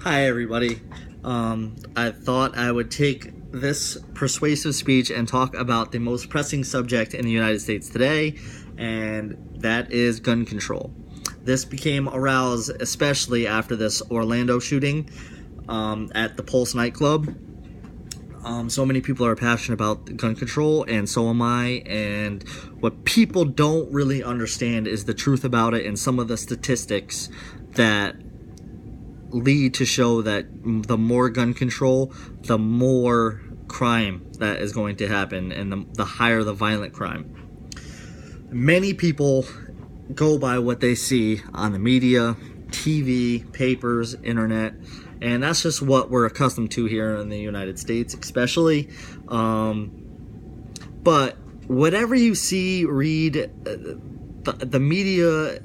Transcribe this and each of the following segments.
Hi, everybody. I thought I would take this persuasive speech and talk about the most pressing subject in the United States today, and that is gun control. This became aroused especially after this Orlando shooting at the Pulse nightclub. So many people are passionate about gun control, and so am I. And what people don't really understand is the truth about it and some of the statistics that lead to show that the more gun control, the more crime that is going to happen, and the higher the violent crime. Many people go by what they see on the media, TV, papers, internet, and that's just what we're accustomed to here in the United States, especially. But whatever you see, read, the media,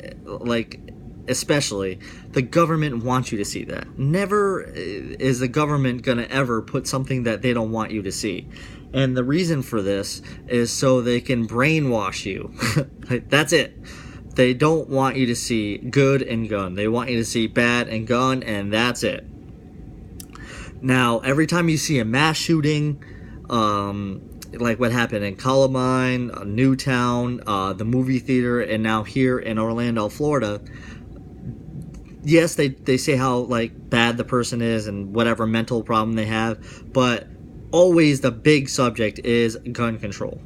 especially, the government wants you to see that. Never is the government going to ever put something that they don't want you to see. And the reason for this is so they can brainwash you. That's it. They don't want you to see good and gun. They want you to see bad and gun, and that's it. Now, every time you see a mass shooting, like what happened in Columbine, Newtown, the movie theater, and now here in Orlando, Florida, yes, they say how bad the person is and whatever mental problem they have, but always the big subject is gun control.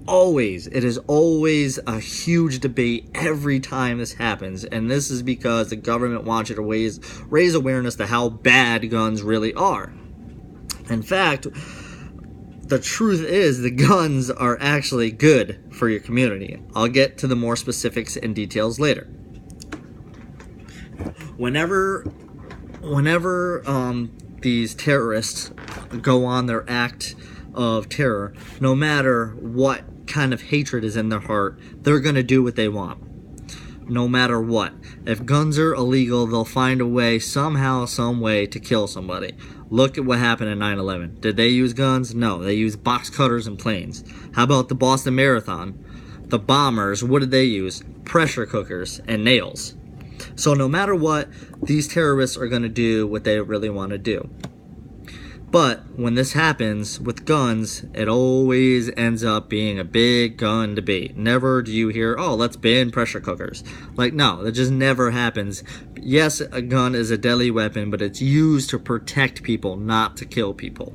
Always. It is always a huge debate every time this happens, and this is because the government wants you to raise awareness to how bad guns really are. In fact, the truth is the guns are actually good for your community. I'll get to the more specifics and details later. Whenever these terrorists go on their act of terror, no matter what kind of hatred is in their heart, they're going to do what they want. No matter what. If guns are illegal, they'll find a way, somehow, some way, to kill somebody. Look at what happened in 9/11. Did they use guns? No, they used box cutters and planes. How about the Boston Marathon? The bombers, what did they use? Pressure cookers and nails. So no matter what, these terrorists are going to do what they really want to do. But when this happens with guns, it always ends up being a big gun debate. Never do you hear, oh, let's ban pressure cookers. No, that just never happens. Yes, a gun is a deadly weapon, but it's used to protect people, not to kill people.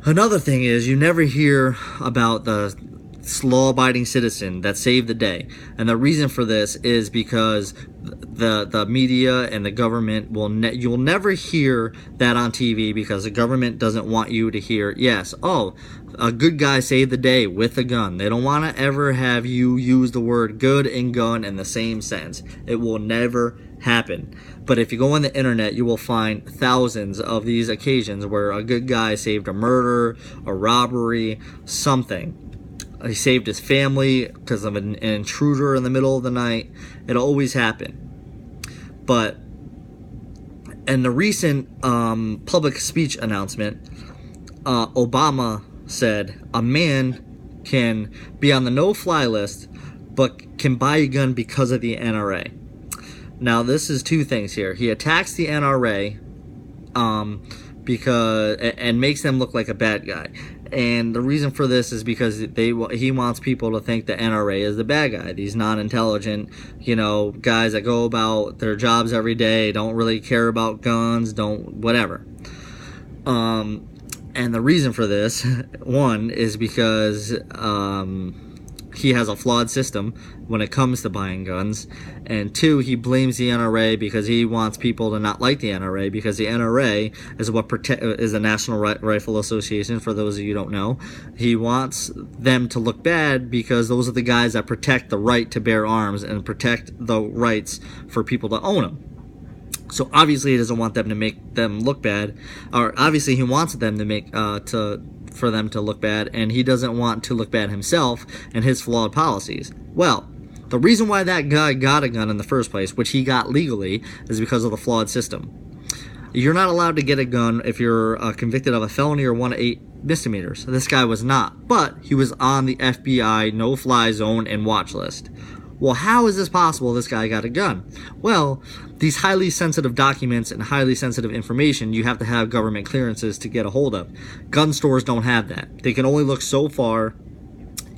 Another thing is, you never hear about the law-abiding citizen that saved the day, and the reason for this is because the media and the government you'll never hear that on TV, because the government doesn't want you to hear, yes, oh, a good guy saved the day with a gun. They don't want to ever have you use the word good and gun in the same sentence. It will never happen. But if you go on the internet, you will find thousands of these occasions where a good guy saved a murder, a robbery, something. He saved his family because of an intruder in the middle of the night. It'll always happen. But in the recent public speech announcement, Obama said a man can be on the no-fly list but can buy a gun because of the NRA. Now, this is two things here. He attacks the NRA and makes them look like a bad guy. And the reason for this is because he wants people to think the NRA is the bad guy. These non-intelligent, guys that go about their jobs every day, don't really care about guns, whatever. And the reason for this, one, is because he has a flawed system when it comes to buying guns, and two, he blames the NRA because he wants people to not like the NRA, because the NRA is the National Rifle Association, for those of you who don't know. He wants them to look bad because those are the guys that protect the right to bear arms and protect the rights for people to own them. So obviously he doesn't want them to make them look bad, or obviously he wants them to for them to look bad, and he doesn't want to look bad himself and his flawed policies. Well, the reason why that guy got a gun in the first place, which he got legally, is because of the flawed system. You're not allowed to get a gun if you're convicted of a felony or 1 to 8 misdemeanors. This guy was not, but he was on the FBI no-fly zone and watch list. Well, how is this possible this guy got a gun? Well, these highly sensitive documents and highly sensitive information, you have to have government clearances to get a hold of. Gun stores don't have that. They can only look so far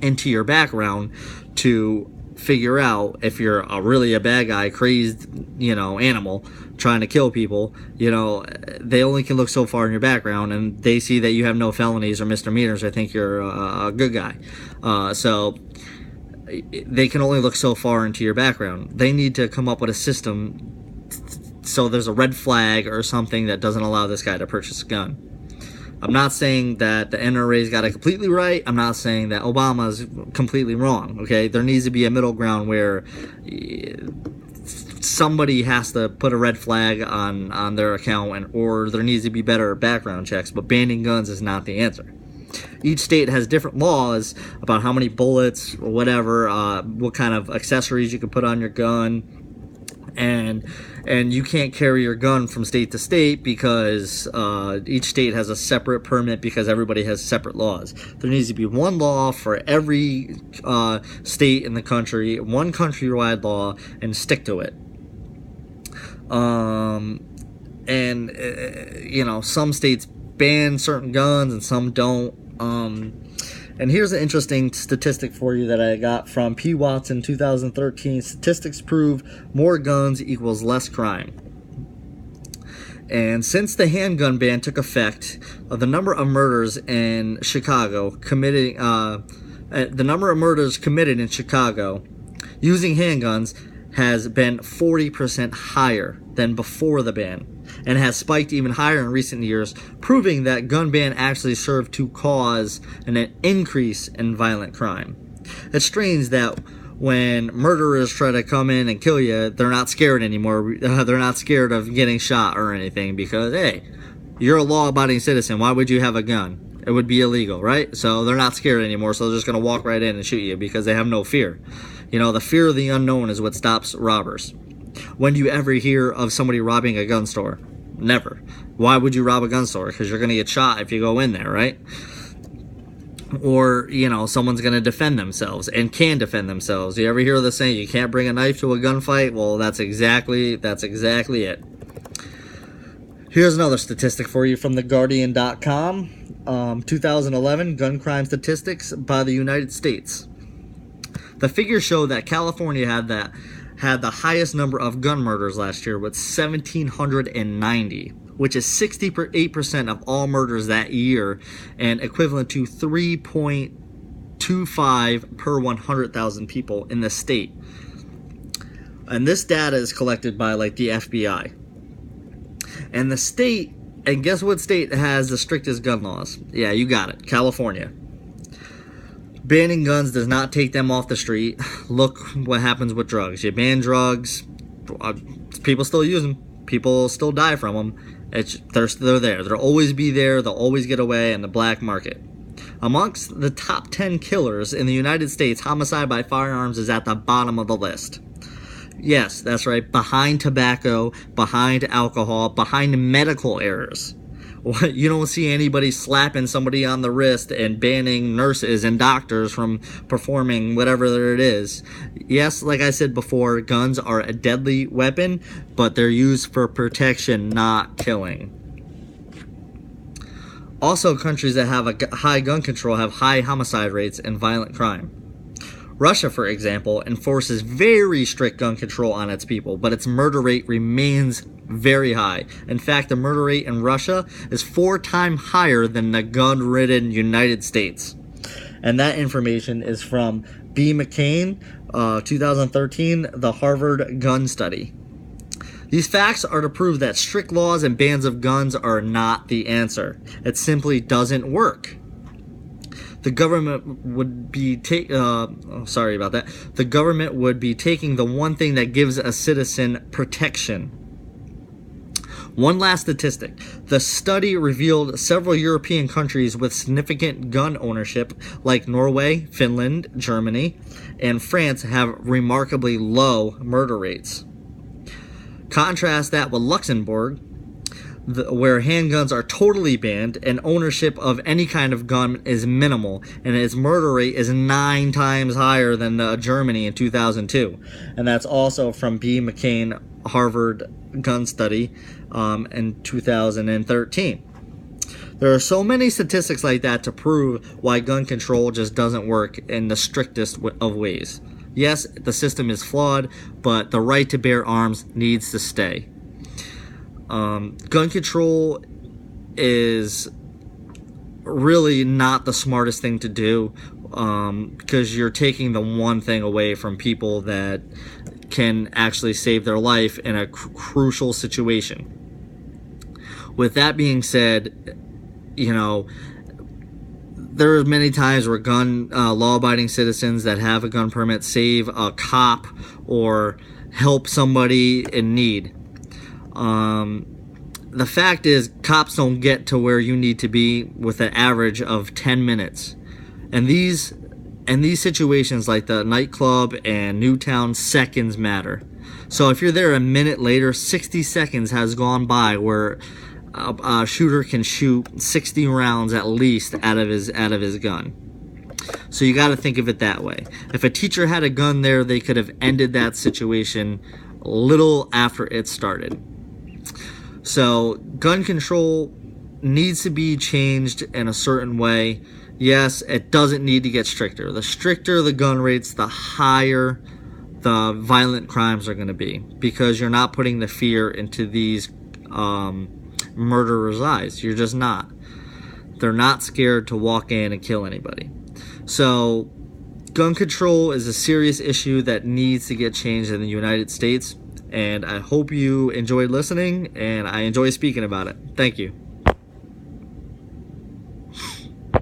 into your background to figure out if you're really a bad guy, crazed, animal trying to kill people. They only can look so far in your background, and they see that you have no felonies or misdemeanors. I think you're a good guy. So they can only look so far into your background. They need to come up with a system so there's a red flag or something that doesn't allow this guy to purchase a gun. I'm not saying that the NRA's got it completely right. I'm not saying that Obama's completely wrong, okay? There needs to be a middle ground where somebody has to put a red flag on their account, or there needs to be better background checks, but banning guns is not the answer. Each state has different laws about how many bullets or whatever, what kind of accessories you can put on your gun, and you can't carry your gun from state to state because each state has a separate permit because everybody has separate laws. There needs to be one law for every state in the country, one countrywide law, and stick to it. Some states ban certain guns and some don't. And here's an interesting statistic for you that I got from P. Watson 2013. Statistics prove more guns equals less crime. And since the handgun ban took effect, the number of murders in Chicago committed in Chicago using handguns has been 40% higher than before the ban, and has spiked even higher in recent years, proving that gun ban actually served to cause an increase in violent crime. It's strange that when murderers try to come in and kill you, they're not scared anymore. They're not scared of getting shot or anything because, hey, you're a law-abiding citizen. Why would you have a gun? It would be illegal, right? So they're not scared anymore, so they're just going to walk right in and shoot you because they have no fear. The fear of the unknown is what stops robbers. When do you ever hear of somebody robbing a gun store? Never. Why would you rob a gun store? Because you're going to get shot if you go in there, right? Or, someone's going to defend themselves and can defend themselves. You ever hear the saying, you can't bring a knife to a gunfight? Well, that's exactly it. Here's another statistic for you from theguardian.com. 2011 gun crime statistics by the United States. The figures show that California had the highest number of gun murders last year with 1,790, which is 68% of all murders that year and equivalent to 3.25 per 100,000 people in the state. And this data is collected by the FBI. And the state, and guess what state has the strictest gun laws? Yeah, you got it, California. Banning guns does not take them off the street. Look what happens with drugs. You ban drugs, people still use them. People still die from them. They're there. They'll always be there. They'll always get away in the black market. Amongst the top 10 killers in the United States, homicide by firearms is at the bottom of the list. Yes, that's right. Behind tobacco, behind alcohol, behind medical errors. You don't see anybody slapping somebody on the wrist and banning nurses and doctors from performing whatever it is. Yes, like I said before, guns are a deadly weapon, but they're used for protection, not killing. Also, countries that have a high gun control have high homicide rates and violent crime. Russia, for example, enforces very strict gun control on its people, but its murder rate remains very high. In fact, the murder rate in Russia is 4 times higher than the gun-ridden United States. And that information is from B. McCain, 2013, the Harvard Gun Study. These facts are to prove that strict laws and bans of guns are not the answer. It simply doesn't work. The government would be The government would be taking the one thing that gives a citizen protection. One last statistic. The study revealed several European countries with significant gun ownership, like Norway, Finland, Germany, and France, have remarkably low murder rates. Contrast that with Luxembourg. where handguns are totally banned and ownership of any kind of gun is minimal, and its murder rate is 9 times higher than Germany in 2002. And that's also from B. McCain Harvard gun study in 2013. There are so many statistics like that to prove why gun control just doesn't work in the strictest of ways. Yes, the system is flawed, but the right to bear arms needs to stay. Gun control is really not the smartest thing to do, because you're taking the one thing away from people that can actually save their life in a crucial situation. With that being said, there are many times where law-abiding citizens that have a gun permit save a cop or help somebody in need. The fact is, cops don't get to where you need to be with an average of 10 minutes. And these situations like the nightclub and Newtown, seconds matter. So if you're there a minute later, 60 seconds has gone by where a shooter can shoot 60 rounds at least out of his gun. So you got to think of it that way. If a teacher had a gun there, they could have ended that situation a little after it started. So gun control needs to be changed in a certain way. Yes, it doesn't need to get stricter. The stricter the gun rates, the higher the violent crimes are going to be, because you're not putting the fear into these murderers' eyes. You're just not. They're not scared to walk in and kill anybody. So gun control is a serious issue that needs to get changed in the United States, and I hope you enjoyed listening, and I enjoy speaking about it. Thank you.